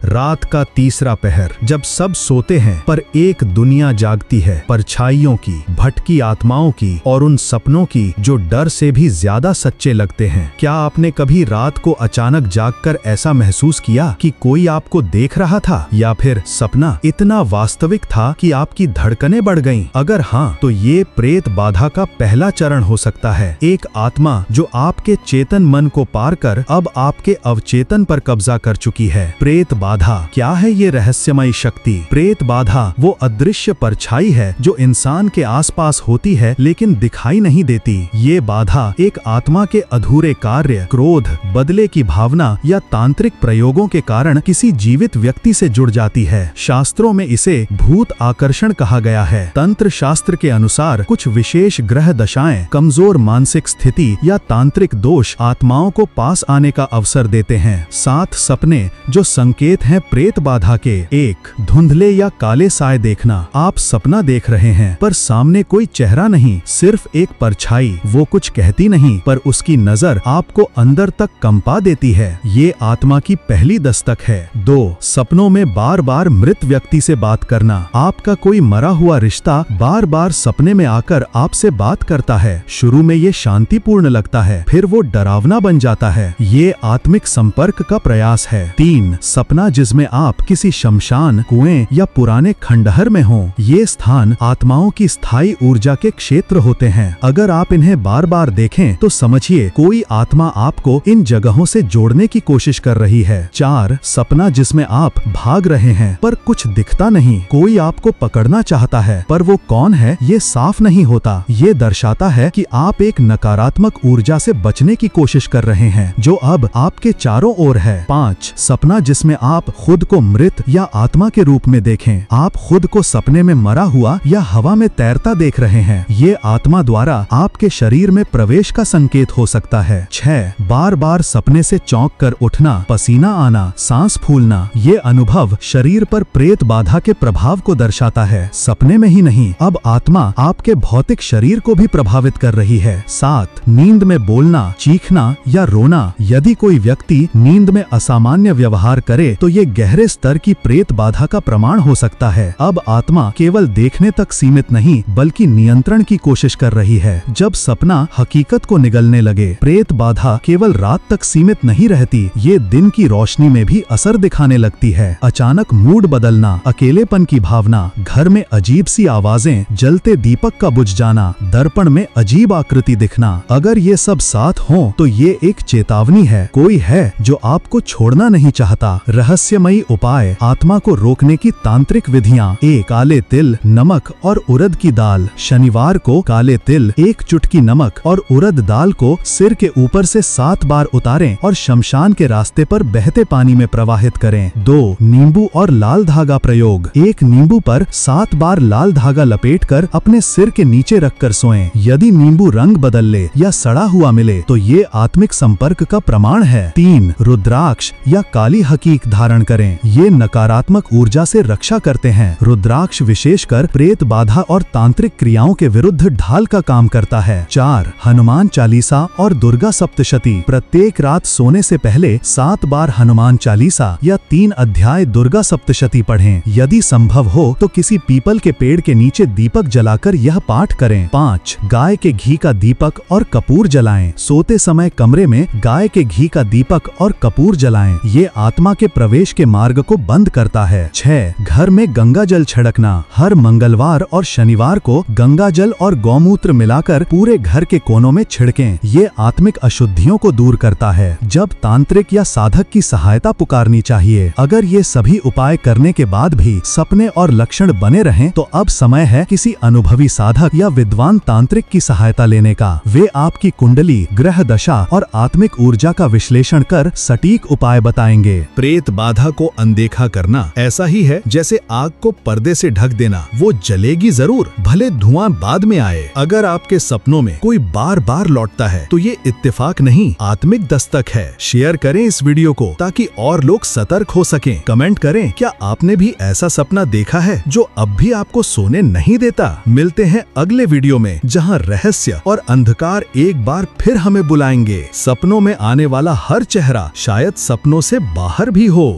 रात का तीसरा पहर, जब सब सोते हैं पर एक दुनिया जागती है, परछाइयों की, भटकी आत्माओं की और उन सपनों की जो डर से भी ज्यादा सच्चे लगते हैं। क्या आपने कभी रात को अचानक जागकर ऐसा महसूस किया कि कोई आपको देख रहा था, या फिर सपना इतना वास्तविक था कि आपकी धड़कनें बढ़ गईं? अगर हाँ, तो ये प्रेत बाधा का पहला चरण हो सकता है। एक आत्मा जो आपके चेतन मन को पार कर अब आपके अवचेतन पर कब्जा कर चुकी है। प्रेत बाधा क्या है? ये रहस्यमयी शक्ति। प्रेत बाधा वो अदृश्य परछाई है जो इंसान के आसपास होती है लेकिन दिखाई नहीं देती। ये बाधा एक आत्मा के अधूरे कार्य, क्रोध, बदले की भावना या तांत्रिक प्रयोगों के कारण किसी जीवित व्यक्ति से जुड़ जाती है। शास्त्रों में इसे भूत आकर्षण कहा गया है। तंत्र शास्त्र के अनुसार कुछ विशेष ग्रह दशाएं, कमजोर मानसिक स्थिति या तांत्रिक दोष आत्माओं को पास आने का अवसर देते हैं। 7 सपने जो संकेत हैं प्रेत बाधा के। 1. धुंधले या काले साए देखना। आप सपना देख रहे हैं पर सामने कोई चेहरा नहीं, सिर्फ एक परछाई। वो कुछ कहती नहीं पर उसकी नजर आपको अंदर तक कंपा देती है। ये आत्मा की पहली दस्तक है। 2. सपनों में बार बार मृत व्यक्ति से बात करना। आपका कोई मरा हुआ रिश्ता बार बार सपने में आकर आपसे बात करता है। शुरू में ये शांतिपूर्ण लगता है, फिर वो डरावना बन जाता है। ये आत्मिक संपर्क का प्रयास है। 3. सपना जिसमें आप किसी शमशान, कुएं या पुराने खंडहर में हो। ये स्थान आत्माओं की स्थायी ऊर्जा के क्षेत्र होते हैं। अगर आप इन्हें बार बार देखें तो समझिए कोई आत्मा आपको इन जगहों से जोड़ने की कोशिश कर रही है। 4. सपना जिसमें आप भाग रहे हैं पर कुछ दिखता नहीं। कोई आपको पकड़ना चाहता है पर वो कौन है ये साफ नहीं होता। ये दर्शाता है कि आप एक नकारात्मक ऊर्जा से बचने की कोशिश कर रहे हैं जो अब आपके चारों ओर है। 5. सपना जिसमें आप खुद को मृत या आत्मा के रूप में देखें। आप खुद को सपने में मरा हुआ या हवा में तैरता देख रहे हैं। ये आत्मा द्वारा आपके शरीर में प्रवेश का संकेत हो सकता है। 6. बार बार सपने से चौंक कर उठना, पसीना आना, सांस फूलना। ये अनुभव शरीर पर प्रेत बाधा के प्रभाव को दर्शाता है। सपने में ही नहीं, अब आत्मा आपके भौतिक शरीर को भी प्रभावित कर रही है। 7. नींद में बोलना, चीखना या रोना। यदि कोई व्यक्ति नींद में असामान्य व्यवहार करे तो ये गहरे स्तर की प्रेत बाधा का प्रमाण हो सकता है। अब आत्मा केवल देखने तक सीमित नहीं बल्कि नियंत्रण की कोशिश कर रही है। जब सपना हकीकत को निगलने लगे, प्रेत बाधा केवल रात तक सीमित नहीं रहती, ये दिन की रोशनी में भी असर दिखाने लगती है। अचानक मूड बदलना, अकेलेपन की भावना, घर में अजीब सी आवाजें, जलते दीपक का बुझ जाना, दर्पण में अजीब आकृति दिखना। अगर ये सब साथ हों तो ये एक चेतावनी है, कोई है जो आपको छोड़ना नहीं चाहता। रहस्यमयी उपाय, आत्मा को रोकने की तांत्रिक विधियां। 1. काले तिल, नमक और उड़द की दाल। शनिवार को काले तिल, 1 चुटकी नमक और उड़द दाल को सिर के ऊपर से 7 बार उतारें और शमशान के रास्ते पर बहते पानी में प्रवाहित करें। 2. नींबू और लाल धागा प्रयोग। 1 नींबू पर 7 बार लाल धागा लपेटकर अपने सिर के नीचे रखकर सोएं। यदि नींबू रंग बदल ले या सड़ा हुआ मिले तो ये आत्मिक संपर्क का प्रमाण है। 3. रुद्राक्ष या काली हकीक धारण करें। ये नकारात्मक ऊर्जा से रक्षा करते हैं। रुद्राक्ष विशेषकर प्रेत बाधा और तांत्रिक क्रियाओं के विरुद्ध ढाल का काम करता है। 4. हनुमान चालीसा और दुर्गा सप्तशती। प्रत्येक रात सोने से पहले 7 बार हनुमान चालीसा या 3 अध्याय दुर्गा सप्तशती पढ़ें। यदि संभव हो तो किसी पीपल के पेड़ के नीचे दीपक जलाकर यह पाठ करें। 5. गाय के घी का दीपक और कपूर जलाएं। सोते समय कमरे में गाय के घी का दीपक और कपूर जलाएं। ये आत्मा के प्रवेश के मार्ग को बंद करता है। 6. घर में गंगा जल छिड़कना। हर मंगलवार और शनिवार को गंगा जल और गौमूत्र मिलाकर पूरे घर के कोनों में छिड़कें। ये आत्मिक अशुद्धियों को दूर करता है। जब तांत्रिक या साधक की सहायता पुकारनी चाहिए। अगर ये सभी उपाय करने के बाद भी सपने और लक्षण बने रहें तो अब समय है किसी अनुभवी साधक या विद्वान तांत्रिक की सहायता लेने का। वे आपकी कुंडली, ग्रह दशा और आत्मिक ऊर्जा का विश्लेषण कर सटीक उपाय बताएंगे। प्रेत बाधा को अनदेखा करना ऐसा ही है जैसे आग को पर्दे से ढक देना। वो जलेगी जरूर, भले धुआं बाद में आए। अगर आपके सपनों में कोई बार बार लौटता है तो ये इत्तेफाक नहीं, आत्मिक दस्तक है। शेयर करें इस वीडियो को ताकि और लोग सतर्क हो सकें। कमेंट करें, क्या आपने भी ऐसा सपना देखा है जो अब भी आपको सोने नहीं देता? मिलते हैं अगले वीडियो में जहां रहस्य और अंधकार एक बार फिर हमें बुलाएंगे। सपनों में आने वाला हर चेहरा शायद सपनों से बाहर भी हो।